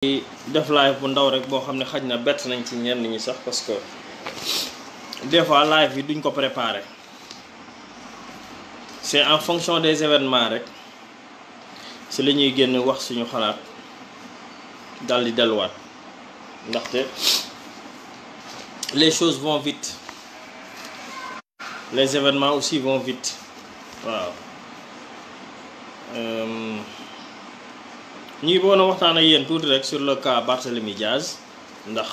def live bu ndaw rek boo xam ne xaj na bett nañ ci ñenn ñi sax parce que des fois live yi duñ ko préparer c'est en fonction des événements rek si la ñuy génn wax suñu xalaat dal di delluwaat ndaxte les choses vont vite les événements aussi vont vite waaw ñu ngi bëggoon a waxtaan ak yéen tuuti rek sur le cas Barthélémy Diaz ndax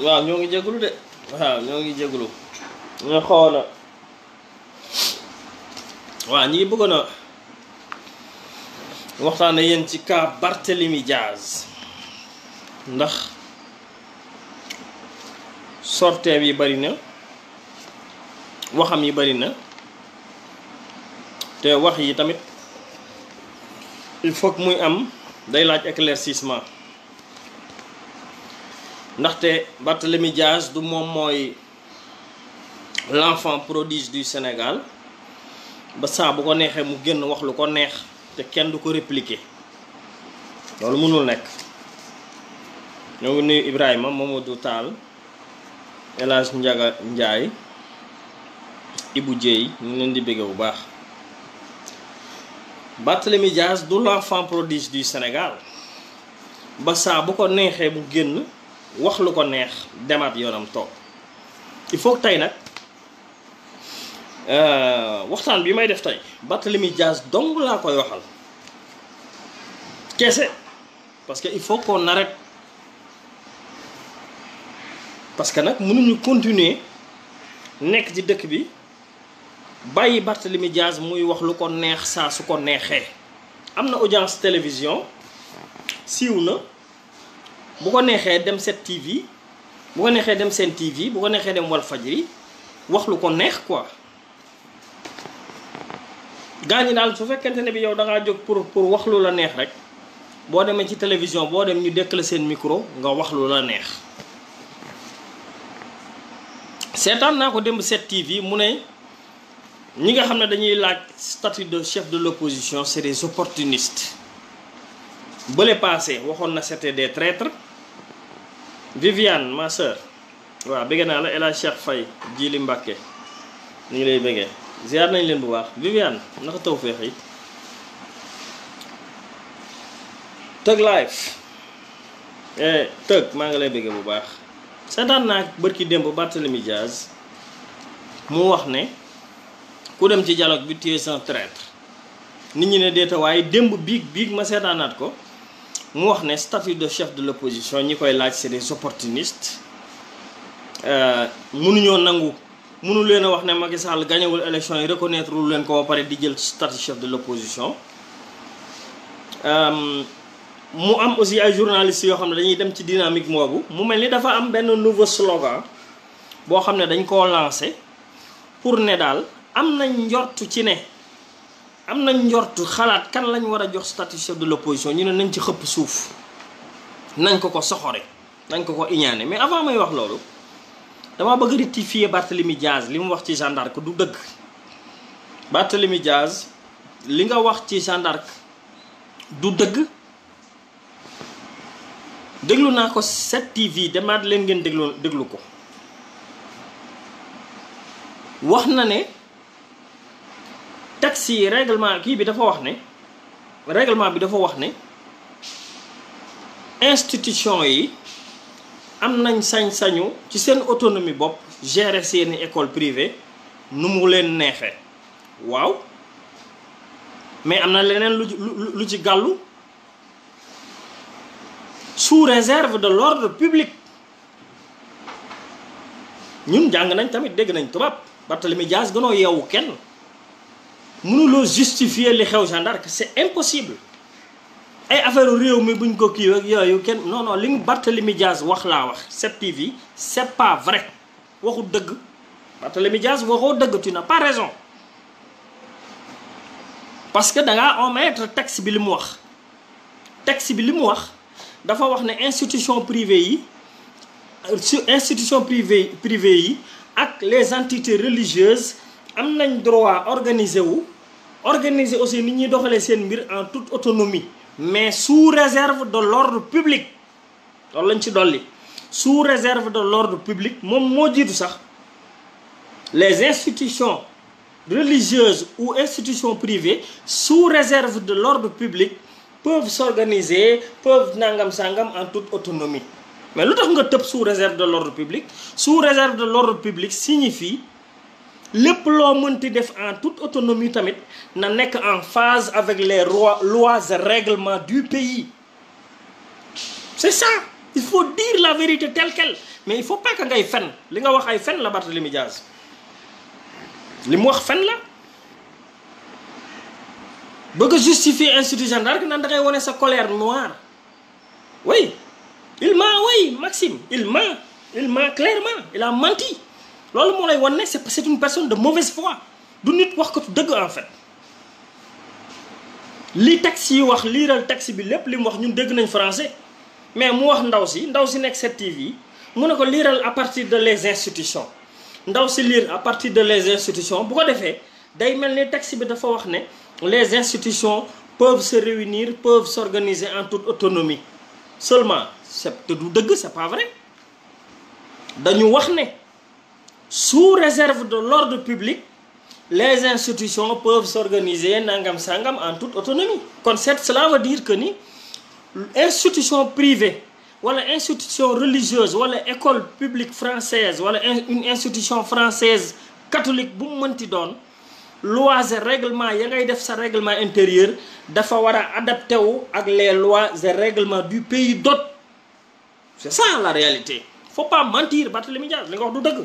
waaw ñoo ngi jégalu de waaw ñoo ngi jégalu ñu xawoon a waaw ñi ngi bëggoon a waxtaan ak yéen ci cas Barthélémy Diaz ndax sorteem yi bari na waxam yi bari na te wax yi tamit il faut que muy am day laaj éclaircissement ndaxte Barthélémy Diaz du moom mooy l'enfant prodige du Sénégal ba saa bu ko neexee mu génn wax lu ko neex te kenn du ko répliquer loolu mënul nekk. ñoo ngi nuyu Ibrahima Mamadou Tall El Hadj Ndiaga Ndiaye Ibou Dieye ñu ngi leen di bëgg bu baax. Barthélémy Diaz du l'enfant prodige du Sénégal ba saa bu ko neexee mu génn wax lu ko neex demaat yoonam toog. il faut que tey nag waxtaan bi may def tey Barthélémy Diaz dong laa koy waxal kese parce que il faut qu'on arrête parce que nag mënuñu continuer nekk ci dëkk bi bàyyi Barthélémy Diaz muy wax lu ko neex saa su ko neexee. am na audience télévision siiw na bu ko neexee dem 7TV bu ko neexee dem Sen TV bu ko neexee dem Walfadjri wax lu ko neex quoi. gaañi daal su fekkente ne bi yow da ngaa jóg pour wax lu la neex rek boo demee ci télévision boo dem ñu dekk la seen micro nga wax lu la neex. seetaan naa ko démb 7TV mu ne ñi nga xam ne dañuy laaj statut de chef de l'opposition c'est des opportunistes. bële passé waxoon na c'était des traîtres. Viviane ma sœur waaw bëgg naa la El Hadj Cheikh Faye Jili Mbàkke ñu ngi lay bëggee ziar nañ leen bu baax Viviane naka taw feex yi Tëg live Tëg maa ngi lay bëggee bu baax. seetaan naa bërki démb Barthélémy Diaz mu wax ne ku dem ci dialogue bi tu es un traître nit ñi ne déeta waaye démb biig ma seetaanaat ko mu wax ne statut de chef de l'opposition ñi koy laaj c'est des opportunistes mënuñoo nangu mënu leen a wax ne Macky Sall gañewul élection yi reconnaître lu leen ko ba pare di jël statut chef de l'opposition. mu am aussi ay journalistes yoo xam ne dañuy dem ci dynamique moobu mu mel ni dafa am benn nouveau slogan boo xam ne dañ koo lancé pour ne daal am nañ njort ci ne am nañ njort xalaat kan lañ war a jox statut chef de l'opposition ñu ne nañ ci xëpp suuf nañ ko soxore nañ ko iñaane. mais avant may wax loolu dama bëgg rectifier Barthélémy Diaz li mu wax ci Jeanne d'Arc du dëgg. Barthélémy Diaz li nga wax ci Jeanne d'Arc du dëgg. déglu naa ko 7TV demaat leen ngeen déglu ko wax na ne taxi yi règlement bi dafa wax ne règlement bi dafa wax ne institution yi am nañ sañ-sañu ci seen autonomie bopp gérer seeni école privée nu mu leen neexee. waaw mais am na leneen lu ci gàllu sous réserve de l'ordre public. ñun jàng nañ tamit dégg nañ tubaab Barthélémy Diaz gënoo yeewu kenn mënuloo justifier li xew Jeanne d'Arc c'est impossible. ay affaire réew mi buñ ko kii ak yooyu kenn non li mu Barthélémy Diaz wax laa wax 7TV c'est pas vrai waxu dëgg Barthélémy Dias waxoo dëgg, tu n'as pas raison. Parce que da ngaa omettre texte bi li mu wax. Texte bi li mu wax dafa wax ne institution privée yi yi ak les entités religieuses am nañ droit organiser aussi nit ñuy doxalee seen mbir en toute autonomie, mais sous réserve de l'ordre public. loolu lañ ci dolli, sous réserve de l'ordre public. moom moo jiitu sax les institutions religieuses ou institutions privées sous réserve de l'ordre public peuvent s'organiser, peuvent nangam sangam en toute autonomie. Mais lu tax nga tëb sous réserve de l'ordre public? Sous réserve de l'ordre public signifie lépp loo mënti def en toute autonomie tamit na nekk en phase avec les lois et règlements du pays. C'est ça. Il faut dire la vérité telle quelle. Mais il faut pas que ngay fen. Li nga wax ay fen la Barthélémy Dias. Li mu wax fen la. Bëgg justifier institution d'arc nan da ngay wone sa colère noire. Oui. Maxime, il ment clairement. Il a menti. Loolu moo lay wane c'est une personne de mauvaise foi. Du nit wax ko dëgg en fait. Li texte yi wax liiral texte bi lépp li mu wax ñun dégg nañ français. Mais mu wax ndaw si nekk 7TV mu ne ko liiral à partir de les institutions. Ndaw si lire à partir de les institutions bu ko defee day mel ni texte bi dafa wax ne les institutions peuvent se réunir, peuvent s'organiser en toute autonomie. Seulement te du dëgg, c'est pas vrai. Dañu wax ne sous réserve de l'ordre public les institutions peuvent s'organiser nangam sangam en toute autonomie. Kon cela veut dire que ni institution privée wala institution religieuse wala école publique française wala une institution française catholique bu mu mënti doon, lois et règlements ya ngay def sa règlement intérieur dafa war a adapté wu ak les lois et règlements du pays d'hôte. C'est ça la réalité. Faut pas mentir, Barthélémy Dias li nga wax du dëgg.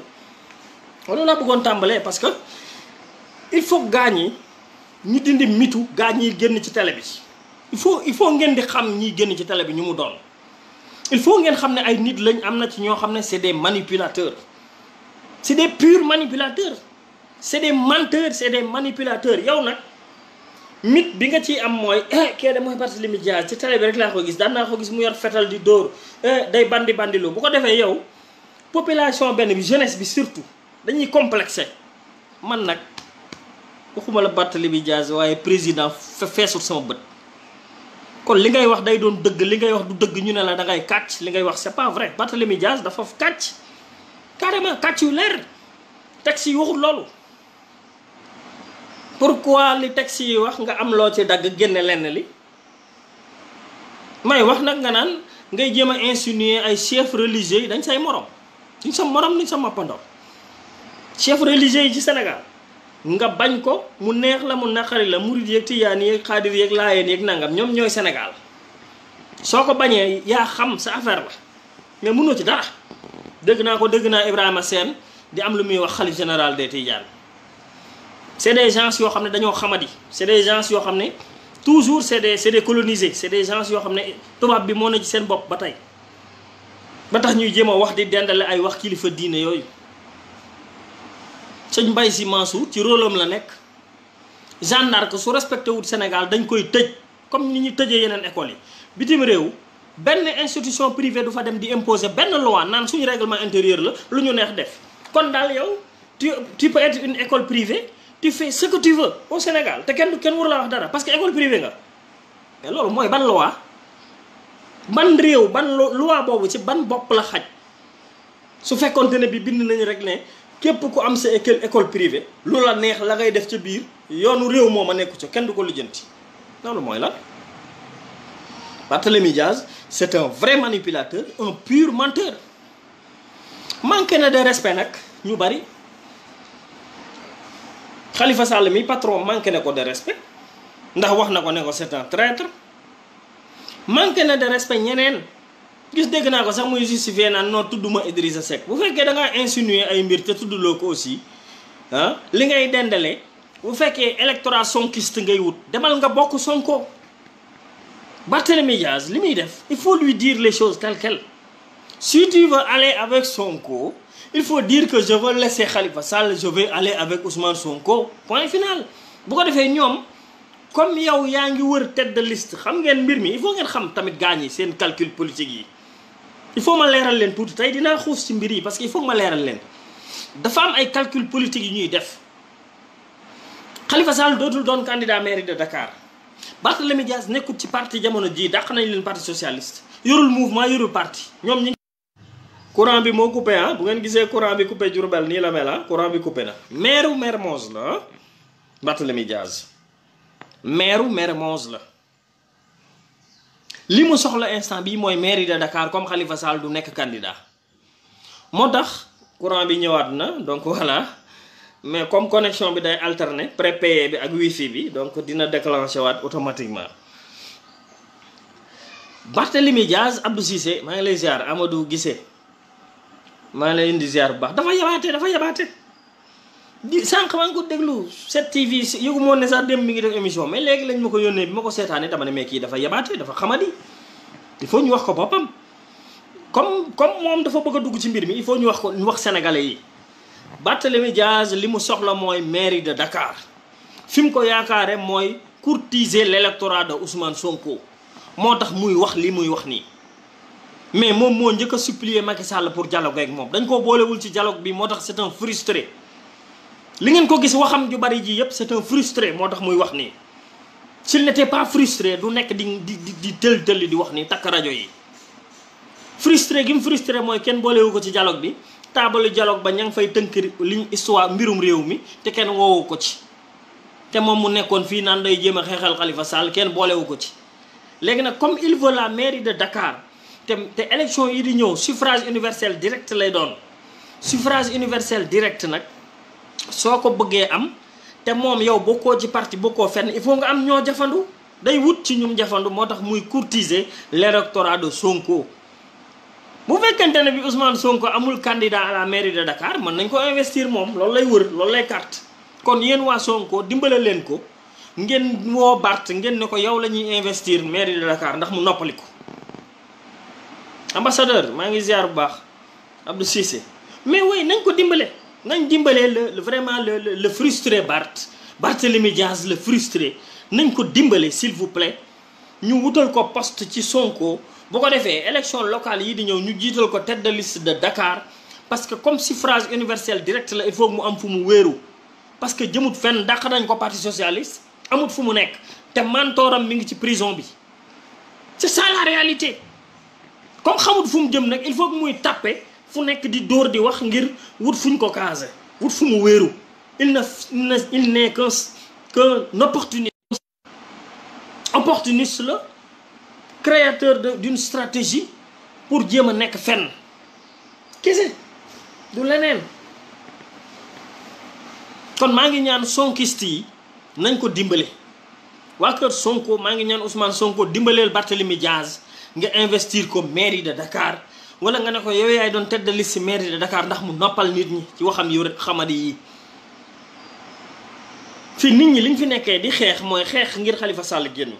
Wala laa bëggoon tàmbalee parce que il faut gaañ ñu dindi mitu gaañ yi génn ci télé bi. Il faut ngeen di xam ñiy génn ci télé bi ñu mu doon. Il faut ngeen xam ne ay nit lañ, am na ci ñoo xam ne c'est des manipulateurs. C'est des purs manipulateurs. C'est des menteurs, c'est des manipulateurs. Yow nag mit bi nga ciy am mooy kee de mooy Barthélémy Dias ci télé bi rek laa ko gis, daan naa ko gis mu yor fetal di dóor day bandiloo. Bu ko defee yow population benn bi jeunesse bi surtout dañuy complexé. Man nag waxuma la Barthélémy Dias waaye président feesul sama bët. Kon li ngay wax day doon dëgg, li ngay wax du dëgg ñu ne la da ngay kàcc, li ngay wax c'est pas vrai. Barthélémy Dias dafa kàcc carrément, kàcc yu leer. Texte yi waxul loolu. Pourquoi li texte yi wax nga am loo ci dagg génne lenn li? May wax nag nga naan ngay jéem a insinuer ay chefs religieux yi dañ say morom. duñ sa morom duñ sa mappandoo. Chefs religieux yi ci Sénégal nga bañ ko mu neex la mu naqari la murid yeeg tijaan yeeg xaadir yeeg laayeen yeeg nangam ñoom ñooy Sénégal. Soo ko bañee yaa xam sa affaire la mais mënoo ci dara. dégg naa Ibrahima Sène di am lu muy wax xalif général des Tidianes. C'est des gens yoo xam ne dañoo xamadi. C'est des gens yoo xam ne toujours c'est des colonisés. C'est des gens yoo xam ne tubaab bi moo na ci seen bopp ba tey. ba tax ñuy jéem a wax di dendale ay wax kilifa diine yooyu. Sëñ Mbaye Sy Mansour ci rôle am la nekk. Jeanne d'Arc su respecté wut Sénégal dañ koy tëj comme ni ñu tëjee yeneen écoles yi. Bitim réew benn institution privée du fa dem di imposer benn loi naan suñu règlement intérieur la lu ñu neex def. Kon daal yow tu peux être une école privée, tu fais ce que tu veux au Sénégal te kenn war la wax dara parce que école privée nga. Mais loolu mooy ban loi ban réew ban loi boobu ci ban bopp la xaj su fekkonte ne bi bind nañu rek ne képp ku am sa école privée lu la neex la ngay def ca biir yoonu réew moom a nekku ca kenn du ko lijjanti. loolu mooy la Barthélémy Dias c'est un vrai manipulateur, un pur menteur. Manqué na de respect nag ñu bari. Khalifa Sall mi patron manqué na ko de respect ndax wax na ko ne ko c'est un traître. Manqué na de respect ñeneen gis dégg naa ko sax muy justifier naan non tudduma Idrissa Seck bu fekkee da ngaa insinuer ay mbir te tuddloo ko aussi li ngay dendale bu fekkee électorat sonkiste ngay wut demal nga bokk Sonko. Barthélémy Dias li muy def il faut lui dire les choses telles quelles. Si tu veux aller avec Sonko il faut dire que je veux laisser Khalifa Sall, je vais aller avec Ousmane Sonko point final. bu ko defee ñoom comme yow yaa ngi wër tête de liste xam ngeen mbir mi il faut ngeen xam tamit gaañ yi seen calcul politique yi. il faut ma leeral leen tuuti tey dinaa xuus ci mbir yi parce que il faut ma leeral leen dafa am ay calcul politique yu ñuy def. Khalifa Sall dootul doon candidat mairie de Dakar Barthélémy Dias nekkut ci parti jamono jii dàq nañ leen parti socialiste yorul mouvement yorul parti ñoom ñi. courant bi moo coupé ah bu ngeen gisee courant bi coupé Diourbel nii la mel ah courant bi coupé na. maire Mermoz la ah Barthélémy Dias maire Mermoz la li mu soxla instant bi mooy mairie de Dakar comme Khalifa Sall du nekk candidat moo tax courant bi ñëwaat na donc voilà. mais comme connexion bi day alterner prépayé bi ak wifi bi donc dina déclenché waat automatiquement. Barthélémy Dias Abdou Cissé maa ngi lay ziar Amadou Guissé maa ngi lay indi ziar bu baax dafa yabaate di sànq maa ngi ko déglu 7TV yëgu moon ne sax dem mi ngi def émission mais léegi lañ ma ko yónnee bi ma ko seetaanee dama ne mais kii dafa yabaate dafa xamadi il faut ñu wax ko boppam comme moom dafa bëgg a dugg ci mbir mi il faut ñu wax sénégalais yi. Barthélémy Dias li mu soxla mooy mairie de Dakar fi mu ko yaakaare mooy courtiser l'électorat de Ousmane Sonko moo tax muy wax li muy wax nii mais moom moo njëkk a supplier Macky Sall pour dialogue ak moom dañ koo boolewul ci dialogue bi moo tax c'est un frustré li ngeen ko gis waxam ju bari ji yépp c'est un frustré moo tax muy wax nii s'il n'était pas frustré du nekk di tël di wax nii takk rajo yi frustré gi mu frustré mooy kenn boolewu ko ci dialogue bi taabalu dialogue ba ña ngi fay tënk liñ histoire mbirum réew mi te kenn woowu ko ci te moom mu nekkoon fii naan day jéem a xeexal Khalifa Sall kenn boolewu ko ci léegi nag comme il veut la mairie de Dakar te élection yi di ñëw suffrage universel direct lay doon suffrage universel direct nag soo ko bëggee am te moom yow bokkoo ci parti bokkoo fenn il faut nga am ñoo jafandu day wut ci ñum jafandu moo tax muy courtiser l'électorat de Sonko. bu fekkente ne bi Ousmane Sonko amul candidat à la mairie de Dakar mën nañ ko investir moom loolu lay wër loolu lay carte kon yéen waa Sonko dimbale leen ko ngeen woo Bart ngeen ne ko yow la ñuy investir mairie de Dakar ndax mu noppali ko. ambassadeur maa ngi ziar bu baax Abdou Cissé mais oui nañ ko dimbale nañ dimbalee vraiment le frustré Barthélémy Dias le frustré nañ ko dimbale s'il vous plaît ñu wutal ko poste ci Sonko. bu ko defee élection locale yi di ñëw ñu jiital ko tête de liste de Dakar parce que comme suffrage universel direct la il faut mu am fu mu wéeru parce que jëmut fenn dàq nañ ko parti socialiste amut fu mu nekk te mantooram mi ngi ci prison bi c'est ça la réalité comme xamut fu mu jëm nag il faut que muy tàppe fu nekk di dóor di wax ngir wut fuñ ko casé wut fu mu wéeru il n'est qu'un opportuniste la créateur d'une stratégie pour jéem a nekk fenn kese du leneen kon maa ngi ñaan sonkiste yi nañ ko dimbale waa kër Sonko maa ngi ñaan Ousmane Sonko dimbaleel Barthélémy Dias nga investir ko mairie de Dakar wala nga ne ko yow yaay doon tête de liste mairie de Dakar ndax mu noppal nit ñi ci waxam yu xamadi yi fii nit ñi liñ fi nekkee di xeex mooy xeex ngir Khalifa Sall génn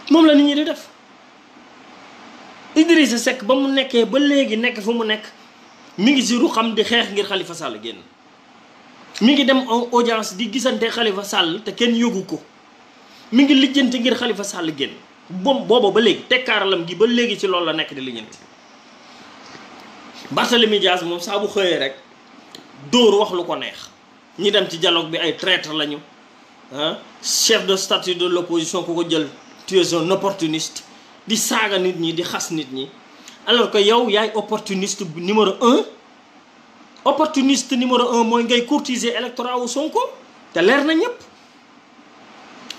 moom la nit ñi di def Idrissa Seck ba mu nekkee ba léegi nekk fu mu nekk mi ngi si ruxam di xeex ngir Khalifa Sall génn mi ngi dem audience di gisante Khalifa Sall te kenn yógu ko mi ngi lijjanti ngir Khalifa Sall génn booba ba léegi tekkaaralam gi ba léegi ci loolu la nekk di lijjanti. Barthélémy Dias moom saa bu xëyee rek dóor wax lu ko neex ñi dem ci dialogue bi ay traître lañu ah chef de statut de l'opposition ku ko jël tu es un opportuniste di saaga nit ñi di xas nit ñi alors que yow yaay opportuniste numéro 1 opportuniste numéro 1 mooy ngay courtiser électorat wu Sonko te leer na ñëpp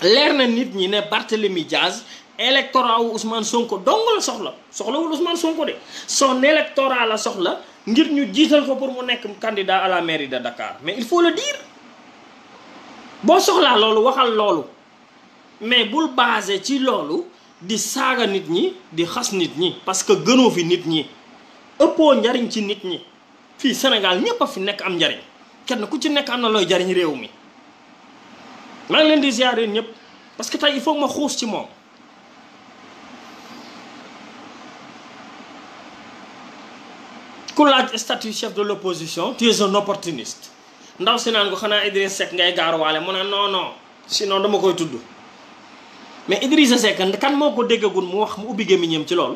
leer na nit ñi ne Barthélémy Dias électorat wu Ousmane Sonko dong la soxlawul Ousmane Sonko de son électorat la soxla ngir ñu jiital ko pour mu nekk candidat à la mairie de Dakar mais il faut le dire boo soxlaa loolu waxal loolu mais bul basé ci loolu di saaga nit ñi di xas nit ñi parce que gënoo fi nit ñi ëppoo njariñ ci nit ñi fii Sénégal ñëpp a fi nekk am njariñ kenn ku ci nekk am na looy jariñ réew mi maa ngi leen di ziare ñëpp parce que tey il faut ma xuus ci moom ku laaj statut chef de l'opposition tu es un opportuniste ndaw si naan ko xanaa Idrissa Seck ngay gaaruwaale mu ne non sinon dama koy tudd mais Idrissa Seck kan moo ko déggagul mu wax mu ubbi gémmiñam ci loolu.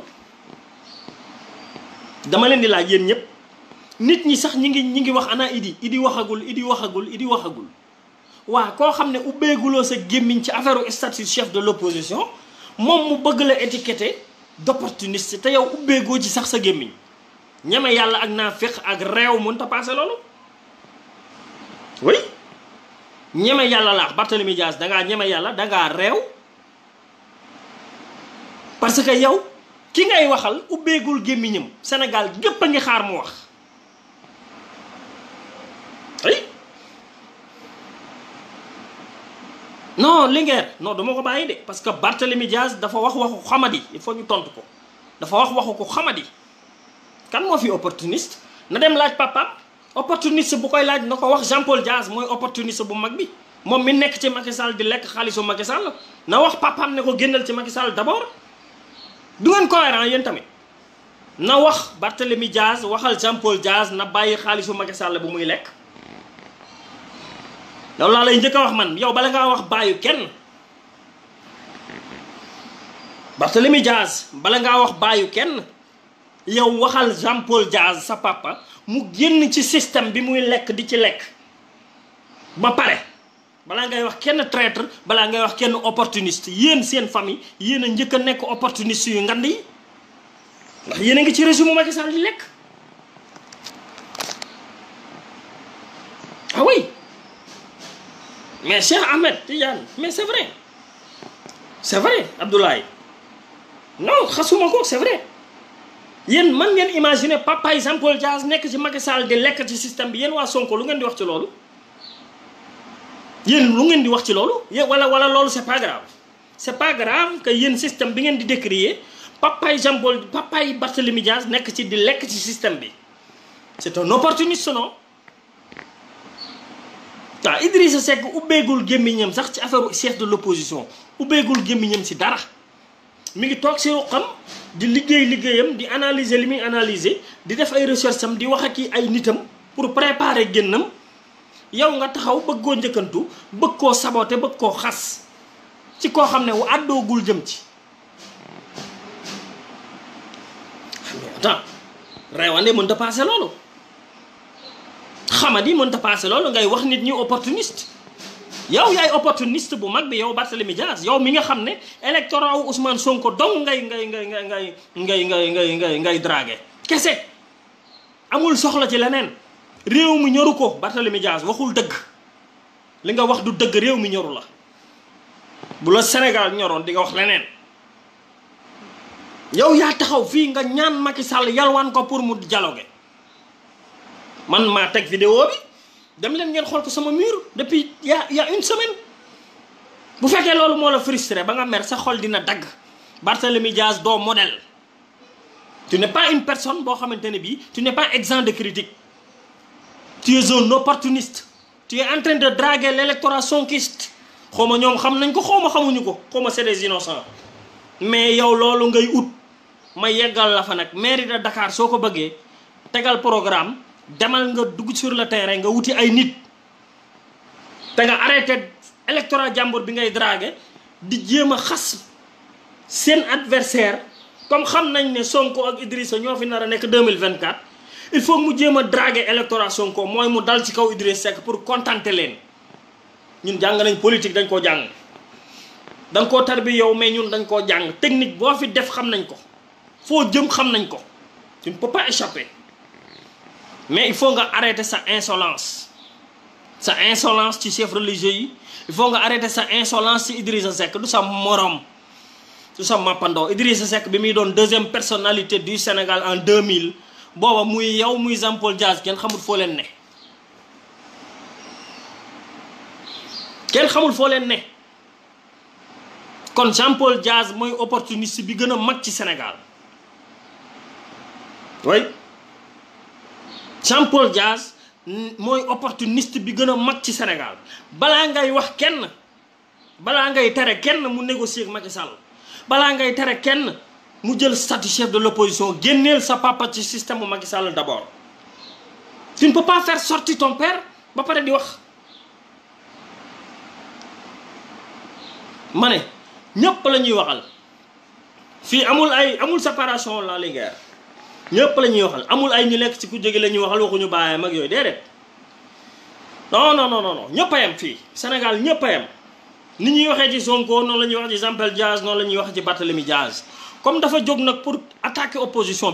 dama leen di laaj yéen ñëpp nit ñi sax ñi ngi wax ana Idi waxagul waa koo xam ne ubbeeguloo sa gémmiñ ci affaire statut chef de l'opposition moom mu bëgg la étiqueter d'opportuniste te yow ubbeegoo ci sax sa gémmiñ ñeme yàlla ak naafeq ak réew mën ta passé loolu oui ñeme yàlla laax Barthélémy Dias dangaa ñeme yàlla dangaa réew parce que yow ki ngay waxal ubbeegul gémmiñam Sénégal gépp a ngi xaar mu wax oui non Linguère non dama ko bàyyi de parce que Barthélémy Dias dafa wax waxu xamadi il faut ñu tontu ko dafa wax waxu ko xamadi kan moo fi opportuniste na dem laaj papaam opportuniste bu koy laaj na ko wax Jean Paul Dias mooy opportuniste bu mag bi moom mi nekk ci Macky Sall di lekk xaalisu Macky Sall na wax papaam ne ko génnal ci Macky Sall d'abord du ngeen cohérent yéen tamit na wax Barthélémy Dias waxal Jean Paul Dias na bàyyi xaalisu Macky Sall bu muy lekk loolu laa lay njëkk a wax man yow bala ngaa wax bàyyu kenn Barthélémy Dias bala ngaa wax bàyyu kenn yow waxal Jean Paul Dias sa papa mu génn ci système bi muy lekk di ci lekk ba pare balaa ngay wax kenn traître balaa ngay wax kenn opportuniste yéen seen famille yéen a njëkk a nekk opportuniste yu ngand yi ndax yéen a ngi ci régime Macky Sall di lekk ah oui mais Cheikh Ahmed Tidiane mais c'est vrai Abdoulaye non xasuma ko c'est vrai yéen man ngeen imaginer papa Jean Paul Dias nekk ci Macky Sall di lekk ci système bi yéen waa Sonko lu ngeen di wax ci loolu yéen lu ngeen di wax ci loolu wala loolu c'est pas grave que yéen système bi ngeen di décrier papa Barthélémy Dias nekk ci di lekk ci système bi c'est un opportuniste non waaw Idrissa Seck ubbeegul gémmiñam sax ci affaire chef de l'opposition ubbeegul gémmiñam ci dara mi ngi toog si ruqam di liggéeyam di analyser li muy analyser di def ay recherche am di wax ak ay nitam pour préparer génnam yow nga taxaw bëgg koo njëkkantu bëgg koo saboter bëgg koo xas ci koo xam ne wu àddoogul jëm ci attends reewande mën ta passé loolu xamadi mën ta passé loolu ngay wax nit ñi opportuniste yow yaay opportuniste bu mag bi yow Barthélémy Dias yow mi nga xam ne électorat wu Ousmane Sonko dong ngay draguer kese amul soxla ci leneen réew mi ñoru ko Barthélémy Dias waxul dëgg li nga wax du dëgg réew mi ñoru la bu la Sénégal ñoroon di nga wax leneen yow yaa taxaw fii nga ñaan Macky Sall yalwaan ko pour mu dialoguer man maa teg vidéo bi dem leen ngeen xool ko sama mur depuis y a une semaine bu fekkee loolu moo la frustré ba nga mer sa xol dina dagg Barthélémy Dias doo modèle tu n'es pas une personne boo xamante ne bii tu n'es pas exempt de critique tu es un opportuniste tu es en train de draguer l'électorat sonkiste xaw ma ñoom xam nañ ko xaw ma xamuñu ko xaw ma c'est des innocents mais yow loolu ngay ut ma yeggal la fa nag mairie de Dakar soo ko bëggee tegal programme demal nga dugg sur le terrain nga wuti ay nit te nga arrêté électorat jàmbur bi ngay draguer di jéem a xas seen adversaire comme xam nañ ne Sonko ak Idrissa ñoo fi nar a nekk 2024 il faut mu jéem a draguer électorat Sonko mooy mu dal ci kaw Idrissa Seck pour contenter leen ñun jàng nañ politique dañ koo jàng danga koo tar bi yow mais ñun dañ koo jàng technique boo fi def xam nañ ko foo jëm xam nañ ko tu ne peux pas échapper mais il faut nga arrêter sa insolence ci chef religieux yi il faut nga arrêter sa insolence ci Idrissa Seck du sa morom du sa mappandoo Idrissa Seck bi muy doon deuxième personnalité du Sénégal en 2000 booba muy yow muy Jean Paul Dias kenn xamul foo leen ne kon Jean Paul Dias mooy opportuniste bi gën a mag ci Sénégal oui Jean Paul Dias mooy opportuniste bi gën a mag ci Sénégal balaa ngay wax kenn balaa ngay tere kenn mu négocier ak Macky Sall balaa ngay tere kenn mu jël statut chef de l'opposition génneel sa papa ci système bu Macky Sall d'abord tu ne peux pas faire sortir ton père ba pare di wax. ma ne ñëpp la ñuy waxal fii amul séparation la Linguère ñëpp la ñuy waxal amul ay ñu lekk ci ku jóge la ñuy waxal waxuñu baayam ak yooyu déedéet non ñëpp a yem fii Sénégal ñëpp a yem ni ñuy waxee ci Sonko noonu la ñuy wax ci Jean-Paul Diaz noonu la ñuy wax ci Barthélémy Diaz comme dafa jóg nag pour attaquer opposition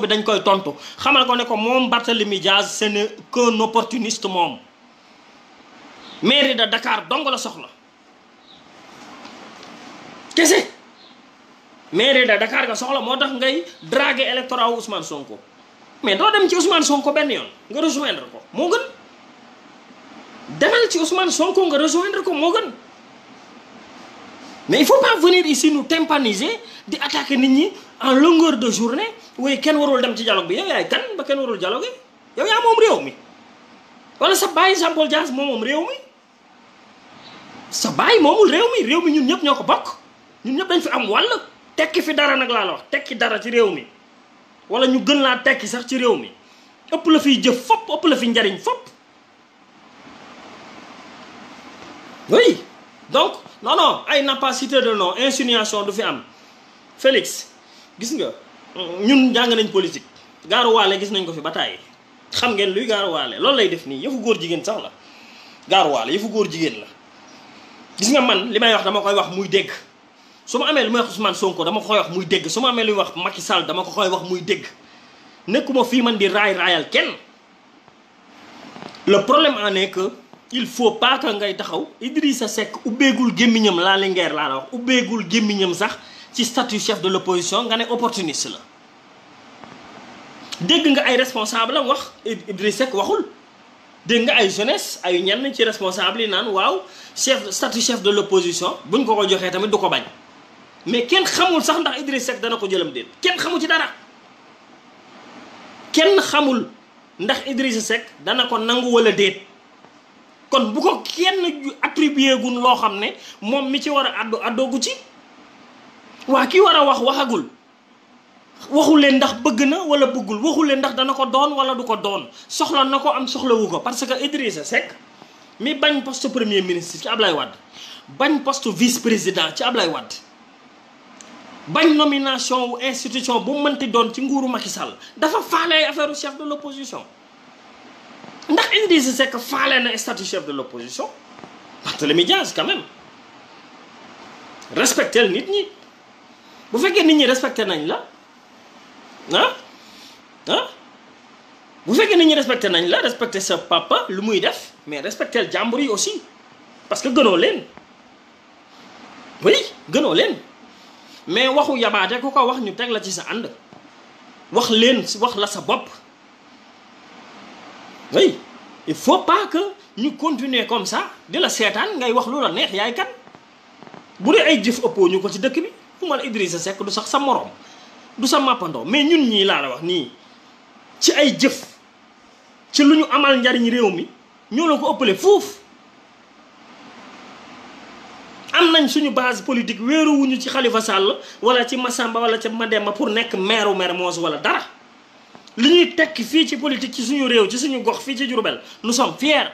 bi dañ koy tontu xamal ko ne ko moom Barthélémy Diaz ce n'est qu'un opportuniste moom mairie de Dakar dong la soxla kese mairie de Dakar nga soxla moo tax ngay draguer électorat wu Ousmane Sonko mais doo dem ci Ousmane Sonko benn yoon nga rejoindre ko moo gën demal ci Ousmane Sonko nga rejoindre ko moo gën mais il faut pas venir ici nous tympaniser di attaquer nit ñi en longueur de journée waaye kenn warul dem ci dialogue bi yow yaay kan ba kenn warul dialogue yow yaa moom réew mi wala sa baay Jean-Paul Diaz moom réew mi sa baay moomul réew mi ñun ñëpp ñoo ko bokk ñun ñëpp dañ fi am wàll tekki fi dara nag laa la wax tekki dara ci réew mi wala ñu gën laa tekki sax ci réew mi ëpp la fiy jëf fopp ëpp la fi njariñ fopp oui donc non ay n'a pas cité de nom insinuation du fi am Félix gis nga ñun jàng nañ politique gaaruwaale gis nañ ko fi ba tàyyi xam ngeen luy gaaruwaale loolu lay def nii yëfu góor jigéen sax la gaaruwaale yëfu góor jigéen la gis nga man li may wax dama koy wax muy dégg su ma amee lu may wax Ousmane Sonko dama ko koy wax muy dégg su ma amee lu may wax Macky Sall dama ko koy wax muy dégg nekkuma fii man di raayal kenn le problème en est que il faut pas que ngay taxaw Idrissa Seck ubbeegul gémmiñam laa Linguère laa la wax ubbeegul gémmiñam sax ci statut chef de l'opposition nga ne opportuniste la dégg nga ay responsable am wax Idrissa Seck waxul dégg nga ay jeunesse ay ñenn ci responsable yi naan waaw statut chef de l'opposition buñ ko ko joxee tamit du ko bañ mais kenn xamul sax ndax Idrissa Seck dana ko jëlam déet kenn xamul ci dara kenn xamul ndax Idrissa Seck dana ko nangu wala déet kon bu ko kenn attribué gun loo xam ne moom mi ci war a addoogu ci waa ki war a wax waxagul waxul leen ndax bëgg na wala bëggul waxul leen ndax dana ko doon wala du ko doon soxla na ko am soxlawu ko parce que Idrissa Seck mi bañ poste premier ministre ci Ablaye Wade bañ poste vice président ci Ablaye Wade bañ nomination wu institution bu mënti doon ci nguuru Macky Sall dafa faale ay affaire chef de l'opposition ndax Idrissa Seck faale na statut chef de l'opposition Barthélémy Diaz quand même respectel nit ñi bu fekkee nit ñi respecté nañ la bu fekkee nit ñi respecté nañ la respecté sa papa lu muy def mais respectel jàmbur yi aussi parce que gënoo leen oui gënoo leen mais waxu yabaate ku ko wax ñu teg la ci sa ànd wax leen wax la sa bopp oui il faut pas que ñu continuer comme ça di la seetaan ngay wax lu la neex yaay kan bu dee ay jëf ëppoo ñu ko ci dëkk bi fu man Idrissa Seck du sax sa morom du sa mappandoo mais ñun ñii laa la wax nii ci ay jëf ci lu ñu amal njariñ réew mi ñoo la ko ëppale fuuf am nañ suñu base politique wéeruwuñu ci Khalifa Sall wala ci Massamba wala ci Mademba pour nekk maire Mermoz wala dara li ñuy tekki fii ci politique ci suñu réew ci suñu gox fii ci Diourbel nous sommes fiers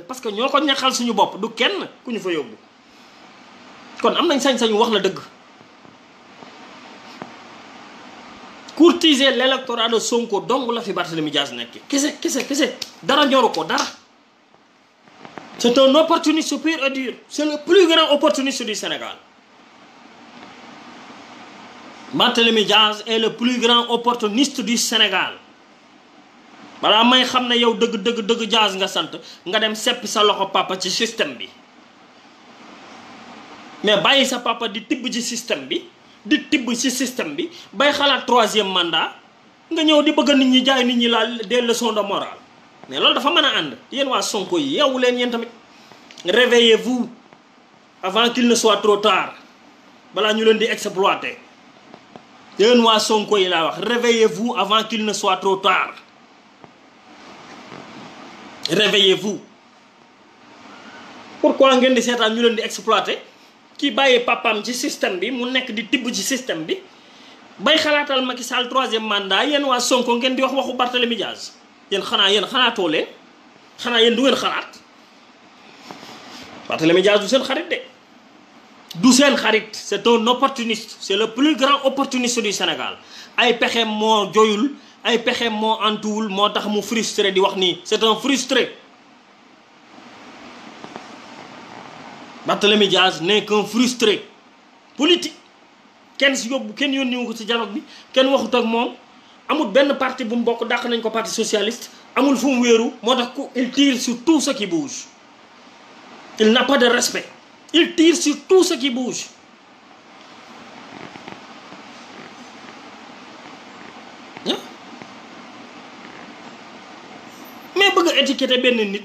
parce que ñoo ko ñaxal suñu bopp du kenn ku ñu fa yóbbu kon am nañ sañ-sañu wax la dëgg courtiser l'électorat de Sonko dong la fi Barthélémy Diaz nekk kese dara ñoru ko dara c'est un opportuniste pur et dur c'est le plus grand opportuniste du Sénégal Barthélémy Diaz est le plus grand opportuniste du Sénégal balaa may xam ne yow dëgg Diaz nga sant nga dem seppi sa loxo papa ci système bi mais bàyyi sa papa di tibb ci système bi bay xalaat 3e mandat nga ñëw di bëgg nit ñi jaay nit ñi la des leçons de morale mais loolu dafa mën a ànd yéen waa Sonko yi yeewu leen yéen tamit réveillez-vous avant qu'il ne soit trop tard balaa ñu leen di exploiter yéen waa Sonko yi laa wax réveillez-vous avant qu'il ne soit trop tard réveillez-vous pourquoi ngeen di seetaan ñu leen di exploiter kii bàyyi papam ci système bi mu nekk di tibb ci système bi bay xalaatal Macky Sall 3e mandat yéen waa Sonko ngeen di wax waxu Barthélémy Diaz yéen xanaatoo leen xanaa yéen du ngeen xalaat Barthélémy Dias du seen xarit de du seen xarit c'est un opportuniste c'est le plus grand opportuniste du Sénégal ay pexeem moo joyul ay pexeem moo antuwul moo tax mu frustré di wax nii c'est un frustré. Barthélémy Dias n'est qu'un frustré politique kenn si yóbbu kenn yónniwu ko ci dialogue bi kenn waxut ak moom amul benn parti bu mu bokk dàq nañ ko parti socialiste amul fu mu wéeru moo tax ku il tire sur tout ce qui bouge il n'a pas de respect il tire sur tout ce qui bouge mais bëgg a étiqueter benn nit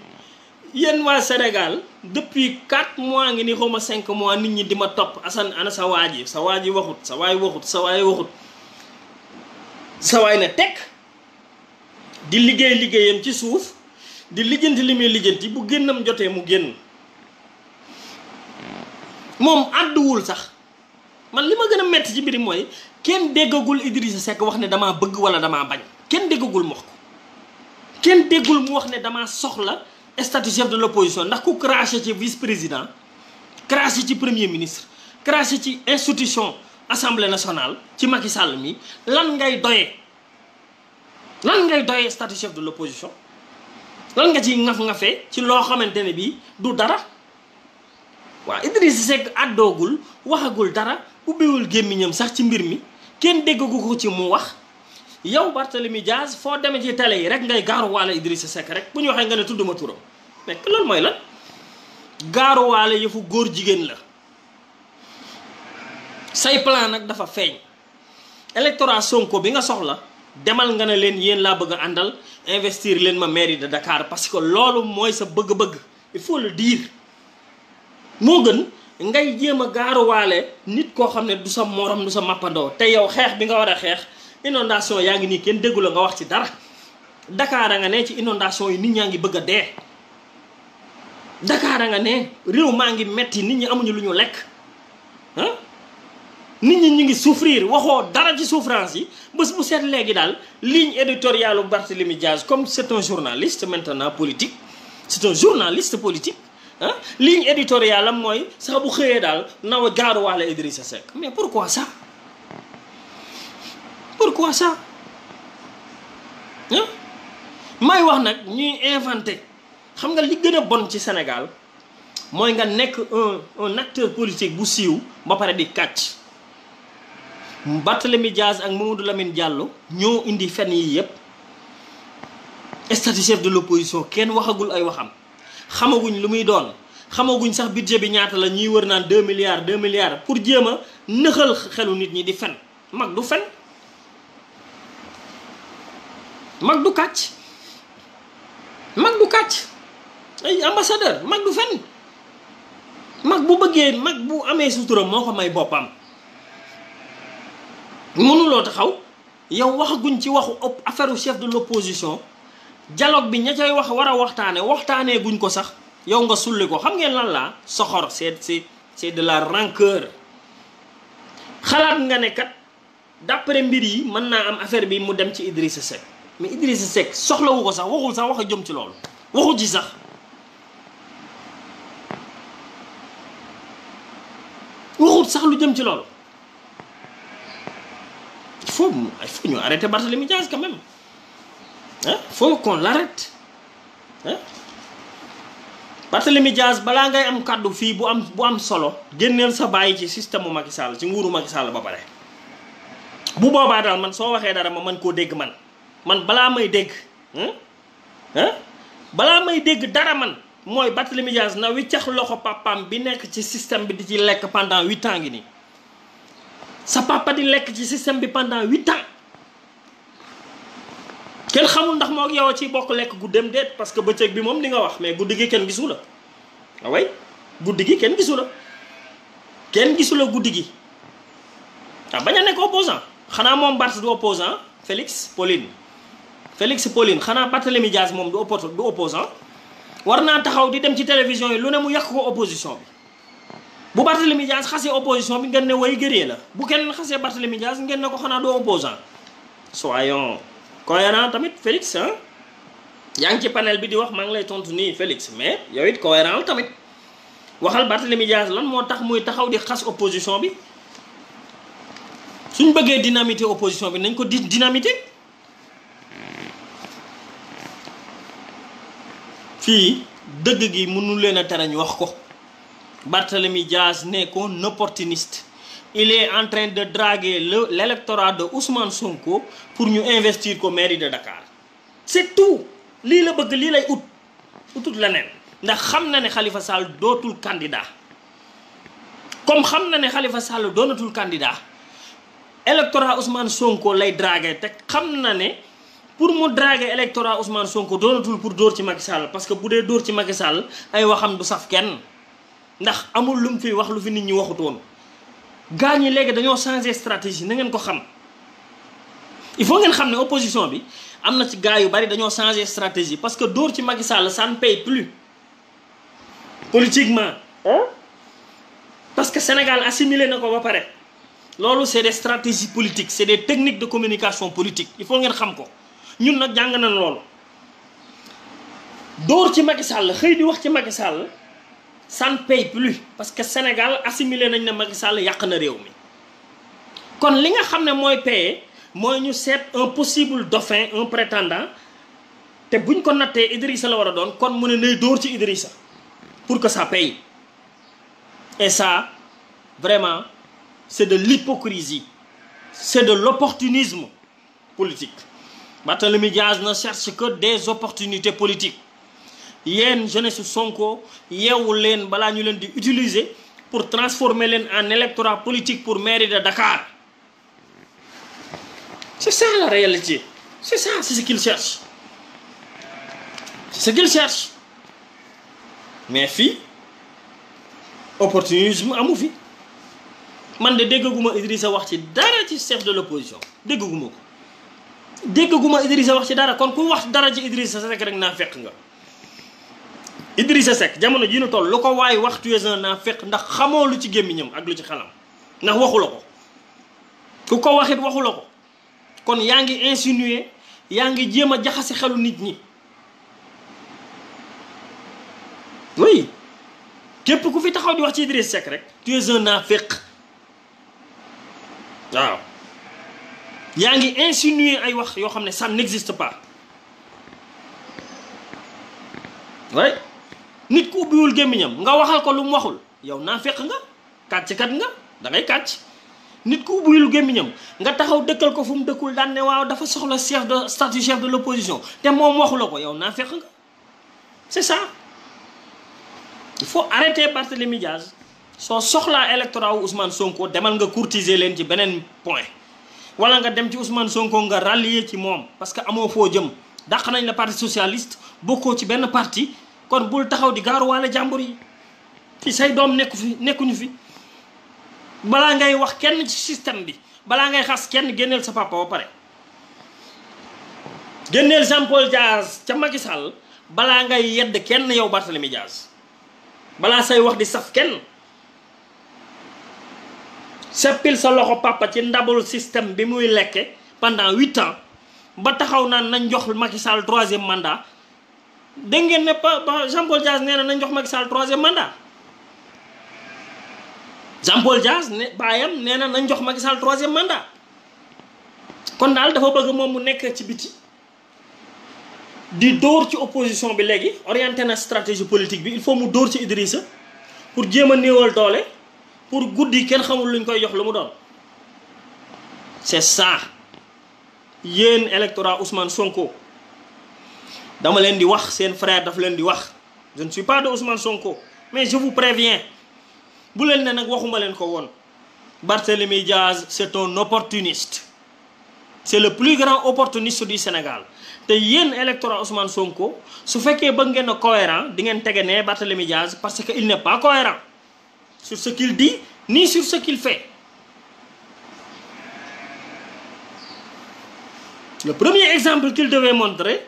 yéen waa Sénégal depuis 4 mois ngi ni xawma 5 mois nit ñi di ma topp Assane ana sa waa ji waxut sa waay waxut sa waay ne teg di liggéeyam ci suuf di lijjanti li muy lijjanti bu génnam jotee mu génn moom àdduwul sax man li ma gën a metti ci mbiri mooy kenn déggagul Idrissa Seck wax ne damaa bëgg wala damaa bañ kenn déggagul mu wax ko kenn déggul mu wax ne damaa soxla statut chef de l'opposition ndax ku craché ci vice président craché ci premier ministre craché ci institution assemblée nationale ci Macky Sall mi lan ngay doyee statut chef de l'opposition lan nga ci ngaf-ngafee ci loo xamante ne bii du dara waaw Idrissa Seck àddoogul waxagul dara ubbiwul gémmiñam sax ci mbir mi kenn déggagu ko ci mu wax yow Barthélémy Dias foo demee ci télé yi rek ngay gaaruwaale Idrissa Seck rek bu ñu waxee nga ne tudduma turam mais loolu mooy lan gaaruwaale yëfu góor jigéen la say plan nag dafa feeñ électorat Sonko bi nga soxla demal nga ne leen yéen laa bëgg a àndal investir leen ma mairie de Dakar parce que loolu mooy sa bëgg-bëgg il faut le dire moo gën ngay jéem a gaaruwaale nit koo xam ne du sa morom du sa mappandoo te yow xeex bi nga war a xeex inondation yaa ngi nii kenn déggu la nga wax ci dara Dakar a nga ne ci inondation yi nit ñaa ngi bëgg a dee Dakar a nga ne réew maa ngi metti nit ñi amuñu lu ñu lekk ah nit ñi ñu ngi souffrir waxoo dara ci souffrance yi bés bu seet léegi daal ligne éditoriale u Barthélémy Dias comme c'est un journaliste maintenant politique c'est un journaliste politique ah ligne éditoriale am mooy sax bu xëyee daal naw a gaaruwaale Idrissa Seck mais pourquoi ça pourquoi ça may wax nag ñuy inventé xam nga li gën a bon ci Sénégal mooy nga nekk un acteur politique bu siiw ba pare di kàcc Barthélémy Dias ak Mamadou Lamine Diallo ñoo indi fen yi yépp statut chef de l'opposition kenn waxagul ay waxam xamaguñ lu muy doon xamaguñ sax budget bi ñaata la ñuy wër naan 2 milliards pour jéem a nëxal xelu nit ñi di fen mag du fen mag du kàcc ay ambassadeur mag du fen mag bu bëggee mag bu amee sutura moo ko may boppam mënuloo taxaw yow waxaguñ ci waxu affaire chef de l'opposition dialogue bi ña cay wax war a waxtaanee guñ ko sax yow nga sulli ko xam ngeen lan la soxor c'est de la rancœur xalaat nga ne kat d'après mbir yi mën naa am affaire bi mu dem ci Idrissa Seck mais Idrissa Seck soxlawu ko sax waxul sax wax a jëm ci loolu waxu ci sax waxut sax lu jëm ci loolu il faut ñu arrêter Barthélémy Dias quand même faut qu'on l'arrête Barthélémy Dias balaa ngay am kàddu fii bu am solo génneel sa bàyyi ci système mu Macky Sall ci nguuru Macky Sall ba pare bu boobaa daal man soo waxee dara ma mën koo dégg man balaa may dégg balaa may dégg dara man mooy Barthélémy Dias na wiccax loxo papaam bi nekk ci système bi di ci lekk pendant 8 ans ngi nii sa papa di lekk ci système bi pendant 8 ans kenn xamul ndax moo ak yow ci bokk lekk guddeem déet parce que bëccëg bi moom di nga wax mais guddi gi kenn gisu la away guddi gi kenn gisu la guddi gi bañ a nekk opposant xanaa moom Barth du opposant Félix Pauline xanaa Barthélémy Dias moom du opposant war naa taxaw di dem ci télévision yi lu ne mu yàq ko opposition bi bu Barthélémy Dias xasee opposition bi ngeen ne way gëree la bu kenn xasee Barthélémy Dias ngeen ne ko xanaa doo opposant soyons cohérents tamit Félix yaa ngi ci panel bi di wax maa ngi lay tontu nii Félix mais yow it cohérent tamit waxal Barthélémy Dias lan moo tax muy taxaw di xas opposition bi suñ bëggee dynamiter opposition bi nañ ko dynamiter fii dëgg gi mënul leen a tere ñu wax ko. Barthélémy Dias n'est qu'un opportuniste. Il est en train de draguer l'électorat de Ousmane Sonko pour ñu investir ko mairie de Dakar. C'est tout lii la bëgg lii lay utut leneen ndax xam na ne Khalifa Sall dootul candidat comme xam na ne Khalifa Sall doonatul candidat électorat Ousmane Sonko lay draguer te xam na ne pour mu draguer électorat Ousmane Sonko doonatul pour dóor ci Macky Sall parce que bu dee dóor ci Macky Sall ay waxam du saf kenn ndax amul lu mu fi wax lu fi nit ñi waxut woon gaa ñi léegi dañoo changer stratégie na ngeen ko xam il faut ngeen xam ne opposition bi am na ci gaa yu bari dañoo changer stratégie parce que dóor ci Macky Sall ça ne paye plus politiquement parce que Sénégal assimilé na ko ba pare loolu c'est des stratégies politiques c'est des techniques de communication politique il faut ngeen xam ko ñun nag jàng nañ loolu dóor ci Macky Sall xëy di wax ci Macky Sall ça ne paye plus parce que Sénégal assimilé nañ ne Macky Sall yàq na réew mi kon li nga xam ne mooy paye mooy ñu seet un possible dauphin un prétendant te buñ ko nattee Idrissa la war a doon kon mu ne nay dóor ci Idrissa pour que ça paye et ça vraiment c'est de l'hypocrisie c'est de l'opportunisme politique. Barthélémy Dias ne cherche que des opportunités politiques yéen jeunesse Sonko yeewu leen balaa ñu leen di utiliser pour transformer leen en électorat politique pour mairie de Dakar. C'est ça la réalité. C'est ça, c'est ce qu'il cherche. C'est ce qu'il cherche. Mais fii opportunisme amu fi man de déggaguma Idrissa wax ci dara ci chef de l'opposition déggaguma ko déggaguma Idrissa wax ci dara kon ku wax dara ci Idrissa Seck rek naa fekk nga. Idrissa Seck jamono ji ñu toll lu ko waay wax tu es un naafeq ndax xamoo lu ci gémmiñam ak lu ci xelam ndax waxu la ko ku ko waxit waxu la ko kon yaa ngi insinuer yaa ngi jéem a jaxase xelu nit ñi oui képp ku fi taxaw di wax ci Idrissa Seck rek tu es un naafeq waaw yaa ngi insinuer ay wax yoo xam ne ça n'existe pas ouais nit ku ubbiwul gémmiñam nga waxal ko lu mu waxul yow naafeq nga kàcckat nga da ngay kàcc nit ku ubbiwul gémmiñam nga taxaw dëkkal ko fu mu dëkkul daan ne waaw dafa soxla statut chef de l'opposition te moom waxu la ko yow naafeq nga c'est ça il faut arrêter Barthélémy Dias soo soxlaa électorat wu Ousmane Sonko demal nga courtiser leen ci beneen point wala nga dem ci Ousmane Sonko nga rallier ci moom parce que amoo foo jëm dàq nañ la parti socialiste bokkoo ci benn parti kon bul taxaw di gaaruwaale jàmbur yi fi say doom nekkuñu fi balaa ngay wax kenn ci système bi balaa ngay xas kenn génneel sa papa ba pare génneel Jean-Paul Dias ca Macky Sall balaa ngay yedd kenn yow Barthélémy Dias balaa say wax di saf kenn seppil sa loxo papa ci ndabul système bi muy lekke pendant 8 ans ba taxaw naan nañ jox Macky Sall 3e mandat dégg ngeen ne ba Jean-Paul Dias nee na nañ jox Macky Sall 3e mandat Jean-Paul Dias ne baayam nee na nañ jox Macky Sall 3e mandat kon daal dafa bëgg moom mu nekk ci biti di dóor ci opposition bi léegi orienté na stratégie politique bi il faut mu dóor ci Idrissa pour jéem a néewal doole pour guddi kenn xamul luñ koy jox lu mu doon c'est ça yéen électorat Ousmane Sonko dama leen di wax seen frère daf leen di wax je ne suis pas de Ousmane Sonko mais je vous préviens bu leen ne nag waxuma leen ko woon Barthélémy Dias c'est un opportuniste c'est le plus grand opportuniste du Sénégal te yéen électorat Ousmane Sonko su fekkee bëgg ngeen a cohérent di ngeen tege ne Barthélémy Dias parce que il n'est pas cohérent sur ce qu'il dit ni sur ce qu'il fait. Le premier exemple qu'il devait montrer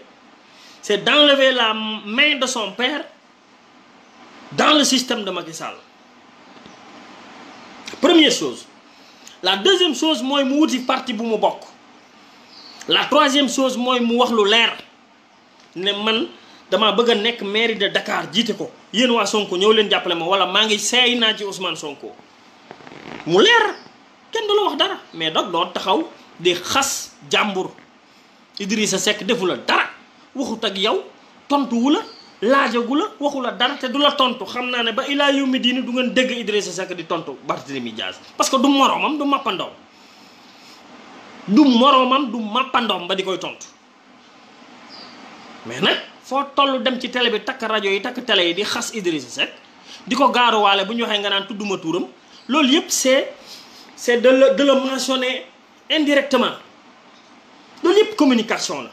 c'est d'enlever la main de son père dans le système de Macky Sall. Première chose. La deuxième chose mooy mu wuti parti bu mu bokk. La troisième chose mooy mu wax lu leer ne man dama bëgg a nekk mairie de Dakar jiite ko yéen waa Sonko ñëw leen jàppale ma wala maa ngi seey naa ci Ousmane Sonko mu leer kenn du la wax dara mais dog doo taxaw di xas jàmbur Idrissa Seck defu la dara waxut ak yow tontuwu la laajagu la waxu la dara te du la tontu xam naa ne ba ilaa yawmi diini du ngeen dégg Idrissa Seck di tontu Barthélémy Dias parce que du moroomam du mappandoom ba di koy tontu mais nag foo toll dem ci télé bi takk rajo yi takk télé yi di xas Idrissa Seck di ko gaaruwaale bu ñu waxee nga naan tudduma tuuram loolu yëpp c'est de le mentionner indirectement loolu yëpp communication la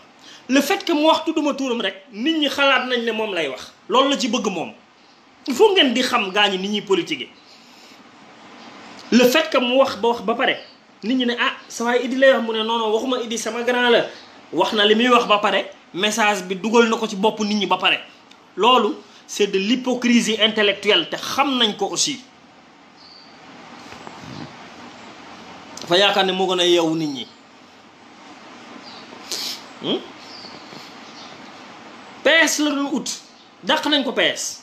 le fait que mu wax tudduma tuuram rek nit ñi xalaat nañ ne moom lay wax loolu la ci bëgg moom il faut ngeen di xam gaa ñi nit ñuy politique le fait que mu wax ba pare nit ñi ne ah sa waay Idi lay wax mu ne non non waxuma Idi sama grand la wax na li muy wax ba pare message bi dugal na ko ci bopp nit ñi ba pare loolu c'est de l'hypocrisie intellectuelle te xam nañ ko aussi dafa yaakaar ne moo gën a yeewu nit ñi PS la doon ut dàq nañ ko PS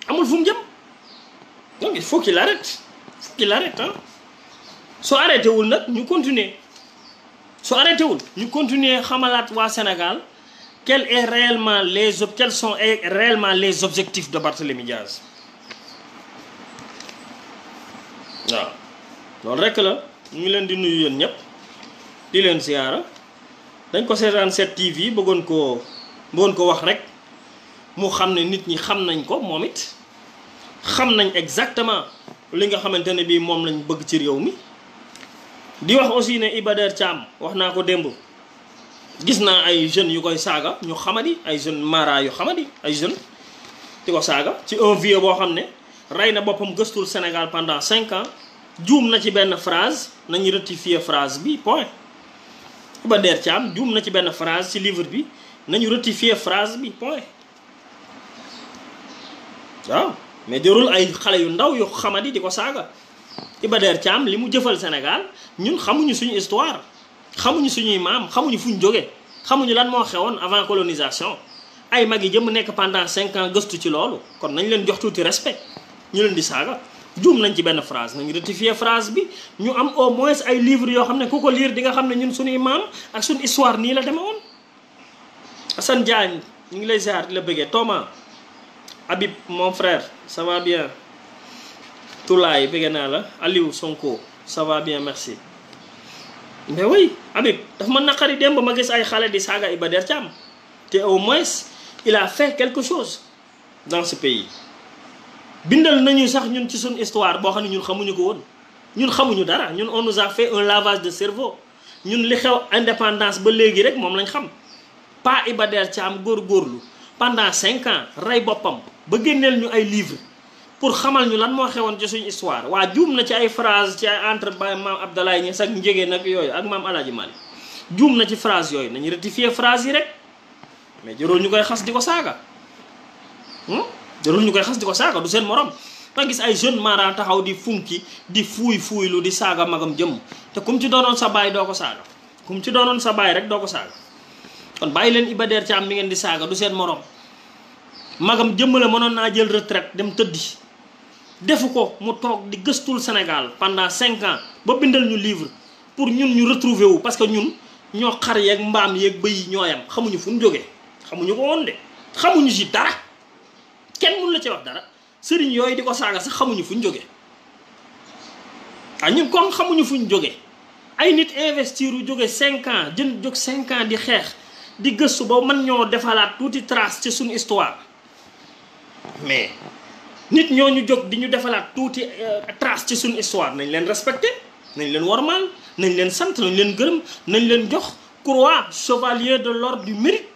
amul fu mu jëm donc il faut qu'il arrête hein soo arrêté wul nag ñu continuer xamalaat waa Sénégal quels sont réellement les objectifs de Barthélémy Dias waaw loolu rekk la ñu ngi leen di nuyu yéen ñëpp di leen siyaara dañ ko seetaan 7TV bëggoon ko wax rek mu xam ne nit ñi xam nañ ko moom it xam nañ exactement li nga xamante ne bii moom lañ bëgg ci réew mi di wax aussi ne Iba Der Thiam wax naa ko démb gis naa ay jeunes yu koy saaga ñu xamadi ay jeunes mara yu xamadi ay jeunes di ko saaga ci un vieux boo xam ne rey na boppam gëstul Sénégal pendant 5 ans juum na ci benn phrase nañu rectifier phrase bi point Iba Der Thiam juum na ci benn phrase ci livre bi nañu rectifier phrase bi point waaw mais jarul ay xale yu ndaw yu xamadi di ko saaga Iba Der Thiam li mu jëfal Sénégal ñun xamuñu suñu histoire xamuñu suñuy maam xamuñu fu ñu jógee xamuñu lan moo xewoon avant colonisation ay mag yi jëm nekk pendant 5 ans gëstu ci loolu kon nañ leen jox tuuti respect ñu leen di saaga juum nañ ci benn phrase nañu rectifier phrase bi ñu am au moins ay livres yoo xam ne ku ko lire di nga xam ne ñun suñuy maam ak suñu histoire nii la deme woon Assane Diagne ñu ngi lay ziar di la bëggee Thomas Habib mon frère ça va bien Toulaye bëggee naa la Aliou Sonko ça va bien merci mais oui Habib dafa ma naqari démb ma gis ay xale di saaga Iba Der Thiam te au moins il a fait quelque chose dans ce pays bindal nañu sax ñun ci suñu histoire boo xam ne ñun xamuñu ko woon ñun xamuñu dara ñun on nous a fait un lavage de cerveau ñun li xew indépendance ba léegi rek moom lañ xam pas Iba Der Thiam góorgóorlu pendant 5 ans rey boppam ba génneel ñu ay livres pour xamal ñu lan moo xewoon ci suñu histoire waa juum na ci ay phrase ci ay entre ba maam Abdoulaye Niass ak njegéen nag yooyu ak maam Alaaji Malick juum na ci phrase yooyu nañu rectifier phrase yi rek mais jarul ñu koy xas di ko saaga jarul ñu koy xas di ko saaga du seen morom nga gis ay jeune mara taxaw di funki di fuuylu di saaga magam jëm te kum ci doonoon sa baay doo ko saaga kum ci doonoon sa baay rek doo ko saaga kon bàyyi leen Iba Der Thiam mi ngeen di saaga du seen morom magam jëmm la mënoon naa jël retraite dem tëddi defu ko mu toog di gëstul Sénégal pendant 5 ans ba bindal ñu livre pour ñun ñu retrouver wu parce que ñun ñoo xar yeeg mbaam yeeg bëy ñooyam xamuñu fu ñu jógee xamuñu ko woon de xamuñu ci dara kenn mënu la ci wax dara sëriñ yooyu di ko saaga sax xamuñu fu ñu jógee ah ñun kon xamuñu fu ñu jógee ay nit investir yu jóge 5 ans jóg 5 ans di xeex di gëstu ba mën ñoo defalaat tuuti trace ci suñu histoire mais nit ñooñu jóg di ñu defalaat tuuti trace ci suñu histoire nañ leen respecté nañ leen wormaal nañ leen sant nañ leen gërëm nañ leen jox croix chevalier de l'ordre du mérite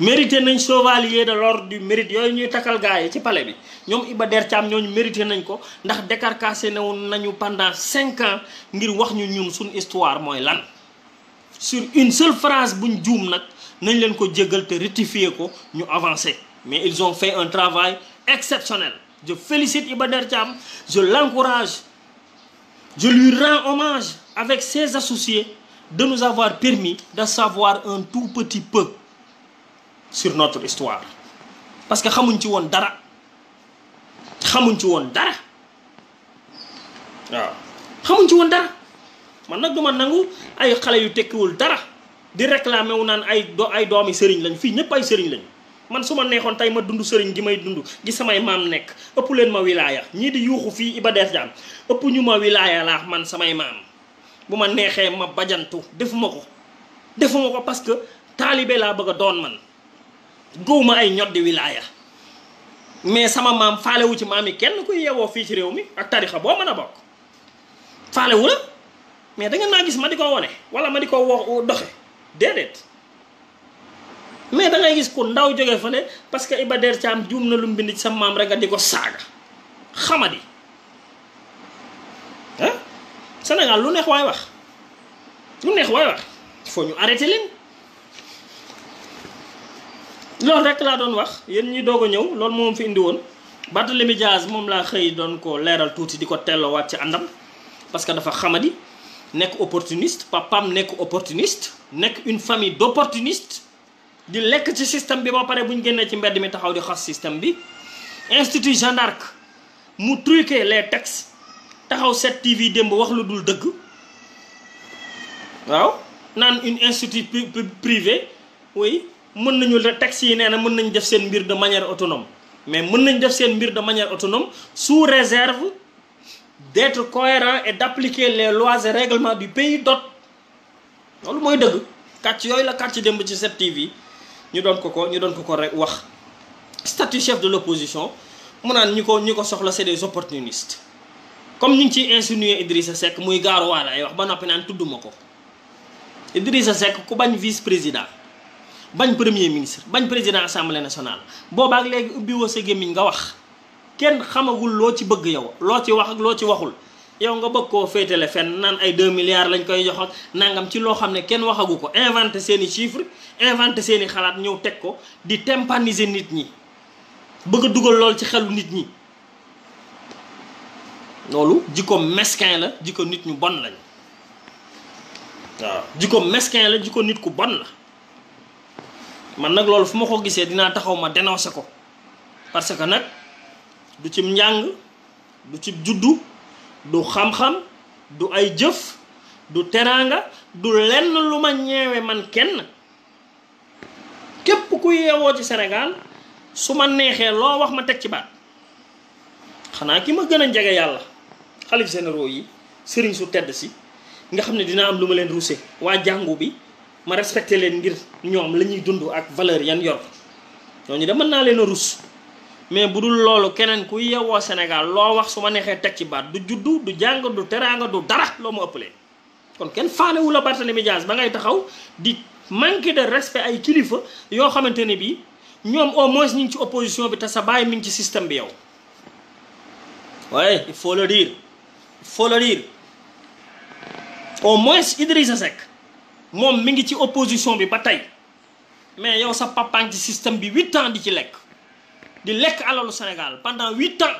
mérité nañ chevalier de l'ordre du mérite yooyu ñuy takkal gars yi ci palais bi ñoom Iba Der Thiam ñooñu mérité nañ ko ndax décarcassé nañu pendant 5 ans ngir wax ñu ñun suñu histoire mooy lan sur une seule phrase buñ juum nag nañ leen ko jéggal te rectifier ko ñu avancer mais ils ont fait un travail exceptionnel je félicite Iba Der Thiam je l'encourage je lui rends hommage avec ses associés de nous avoir permis de savoir un tout petit peu sur notre histoire parce que xamuñ ci woon dara xamuñ ci woon dara waaw xamuñ ci woon dara man nag duma nangu ay xale yu tekkiwul dara di réclamer wu naan ay doomi sëriñ lañ fii ñëpp ay sëriñ lañ man su ma neexoon tey ma dund sëriñ gi may dund gi samay maam nekk ëpp leen ma wilaaya ñii di yuuxu fii Iba Der Thiam ëpp ñu ma wilaaya laa man samay maam bu ma neexee ma bajantu defuma ko parce que taalibe laa bëgg a doon man gëwuma ay ñoddi wilaaya mais sama maam faalewu ci maam yi kenn kuy yewoo fii ci réew mi ak tarixa boo mën a bokk faalewu la mais da ngeen maa gis ma di ko wone wala ma di ko doxe déedéet mais da ngay gis ko ndaw jóge fële parce que Iba Der Thiam juum na lu mu bind ci sa maam rek nga di ko saaga xamadi ah Sénégal lu neex waay wax il faut ñu arrêter leen loolu rek laa doon wax yéen ñi doog a ñëw loolu moom fi indi woon Barthélémy Dias moom laa xëy doon ko leeral tuuti di ko telloowaat ci àndam parce que dafa xamadi nekk opportuniste papam nekk opportuniste nekk une famille d'opportunistes di lekk ci système bi ba pare bu ñu génnee ci mbedd mi taxaw di xas système bi institut Jeanne d'Arc mu truqué les textes taxaw 7TV démb wax lu dul dëgg waaw naan une institut privé oui mën nañu textes yi nee na mën nañ def seen mbir de manière autonome mais mën nañ def seen mbir de manière autonome sous réserve d'être cohérent et d'appliquer les lois et règlements du pays d'hôte loolu mooy dëgg kàcc yooyu la kàcc démb ci 7TV ñu doon ko rek wax statut chef de l'opposition mu naan ñi ko soxla c'est des opportunistes comme ñu ngi ciy insinuer Idrissa Seck muy gaaruwaale ay wax ba noppi naan tudduma ko Idrissa Seck ku bañ vice président bañ premier ministre bañ président assemblée nationale boobaak léegi ubbi woo sa gémmiñ nga wax kenn xamagul loo ci bëgg yow loo ci wax ak loo ci waxul yow nga bëgg koo féetale fenn naan ay 2 milliards lañ koy jox ak nangam ci loo xam ne kenn waxagu ko inventé seeni chiffres inventé seeni xalaat ñëw teg ko di tympaniser nit ñi bëgg a dugal lool ci xelu nit ñi loolu jikko mesquin la jikko nit ñu bon lañ waaw jikko mesquin la jikko nit ku bon la man nag loolu fu ma ko gisee dinaa taxaw ma dénoncer ko parce que nag du ci njàng du ci juddu du xam-xam du ay jëf du teraanga du lenn lu ma ñeewe man kenn képp ku yeewoo ci Sénégal su ma neexee loo wax ma teg ci baat xanaa ki ma gën a jege yàlla xalif généraux yi sëriñ su tedd si nga xam ne dina am lu ma leen ruuse waa jàngu bi ma respecté leen ngir ñoom la ñuy dund ak valeur yan yor ñooñu de mën naa leen a rus mais bu dul loolu keneen ku yeewoo Sénégal loo wax su ma neexee teg ci baat du juddu du jàng du teraanga du dara loo ma ëppalee kon kenn faalewu la Barthélémy Dias ba ngay taxaw di manquer de respect ay kilifa yoo xamante ne bii ñoom au moins ñu ngi ci opposition bi te sa baay mi ngi ci système bi yow waaye il faut le dire au moins Idrissa Seck moom mi ngi ci opposition bi ba tey mais yow sa papa ngi ci système bi 8 ans di ci lekk di lekk alalu Sénégal pendant 8 ans